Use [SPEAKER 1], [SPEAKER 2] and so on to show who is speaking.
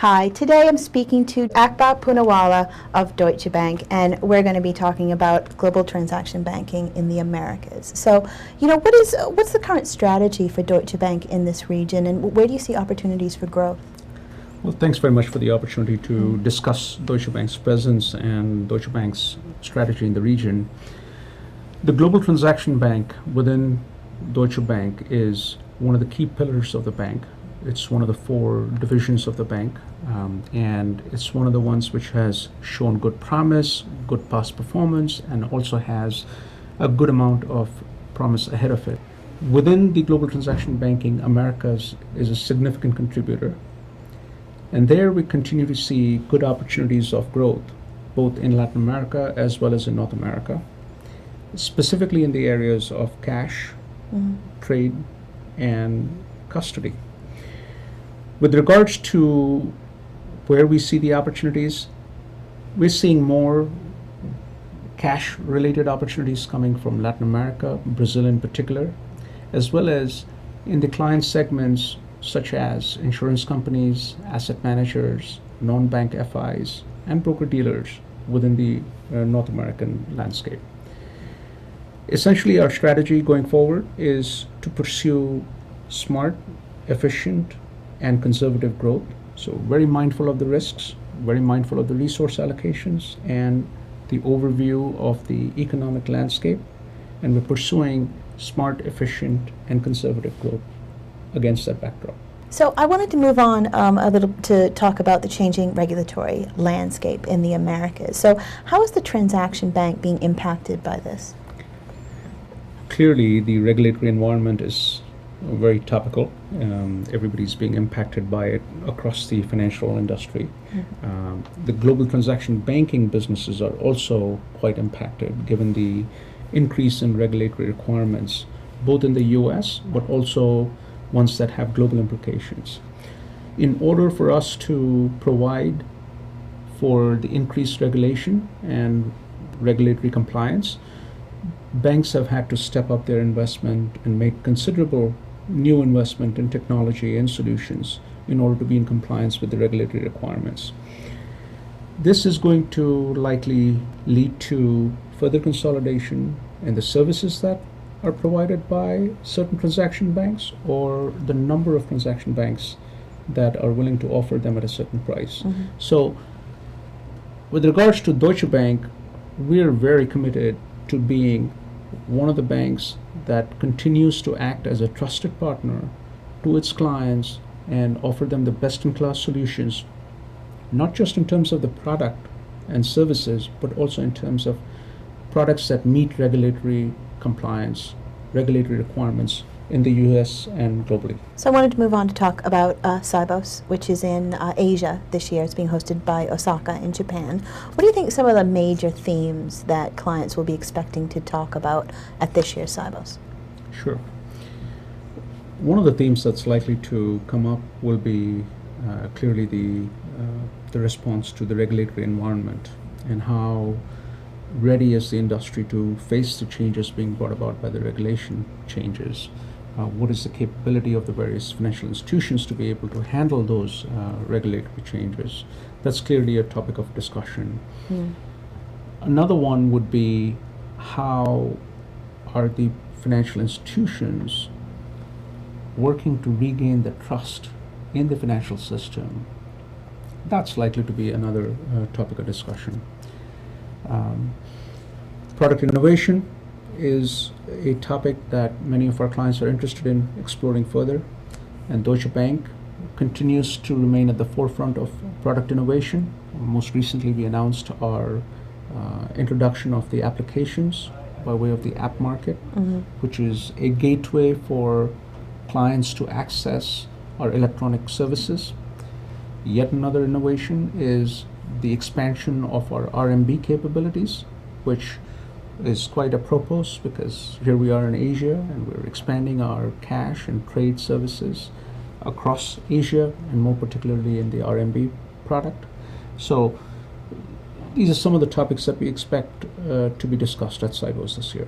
[SPEAKER 1] Hi, today I'm speaking to Akbar Poonawala of Deutsche Bank, and we're going to be talking about global transaction banking in the Americas. So, what's the current strategy for Deutsche Bank in this region, and where do you see opportunities for growth?
[SPEAKER 2] Well, thanks very much for the opportunity to discuss Deutsche Bank's presence and Deutsche Bank's strategy in the region. The global transaction bank within Deutsche Bank is one of the key pillars of the bank. It's one of the four divisions of the bank, and it's one of the ones which has shown good promise, good past performance, and also has a good amount of promise ahead of it. Within the global transaction banking, Americas is a significant contributor, and there we continue to see good opportunities of growth, both in Latin America as well as in North America, specifically in the areas of cash, trade, and custody. With regards to where we see the opportunities, we're seeing more cash-related opportunities coming from Latin America, Brazil in particular, as well as in the client segments such as insurance companies, asset managers, non-bank FIs, and broker-dealers within the North American landscape. Essentially, our strategy going forward is to pursue smart, efficient, and conservative growth. So very mindful of the risks, very mindful of the resource allocations and the overview of the economic landscape. And we're pursuing smart, efficient, and conservative growth against that backdrop.
[SPEAKER 1] So I wanted to move on a little to talk about the changing regulatory landscape in the Americas. So how is the transaction bank being impacted by this?
[SPEAKER 2] Clearly, the regulatory environment is very topical. Everybody's being impacted by it across the financial industry. The global transaction banking businesses are also quite impacted given the increase in regulatory requirements, both in the US, but also ones that have global implications. In order for us to provide for the increased regulation and regulatory compliance, banks have had to step up their investment and make considerable new investment in technology and solutions in order to be in compliance with the regulatory requirements. This is going to likely lead to further consolidation in the services that are provided by certain transaction banks or the number of transaction banks that are willing to offer them at a certain price. So with regards to Deutsche Bank, we're very committed to being one of the banks that continues to act as a trusted partner to its clients and offer them the best-in-class solutions, not just in terms of the product and services, but also in terms of products that meet regulatory compliance, regulatory requirements in the US and globally.
[SPEAKER 1] So I wanted to move on to talk about Sibos, which is in Asia this year. It's being hosted by Osaka in Japan. What do you think some of the major themes that clients will be expecting to talk about at this year's Sibos?
[SPEAKER 2] Sure. One of the themes that's likely to come up will be clearly the response to the regulatory environment and how ready is the industry to face the changes being brought about by the regulation changes. What is the capability of the various financial institutions to be able to handle those regulatory changes? That's clearly a topic of discussion. Another one would be how are the financial institutions working to regain the trust in the financial system? That's likely to be another topic of discussion. Product innovation is a topic that many of our clients are interested in exploring further, and Deutsche Bank continues to remain at the forefront of product innovation. Most recently, we announced our introduction of the applications by way of the app market, which is a gateway for clients to access our electronic services. Yet another innovation is the expansion of our RMB capabilities, which is quite apropos because here we are in Asia and we're expanding our cash and trade services across Asia and more particularly in the RMB product. So these are some of the topics that we expect to be discussed at Sibos this year.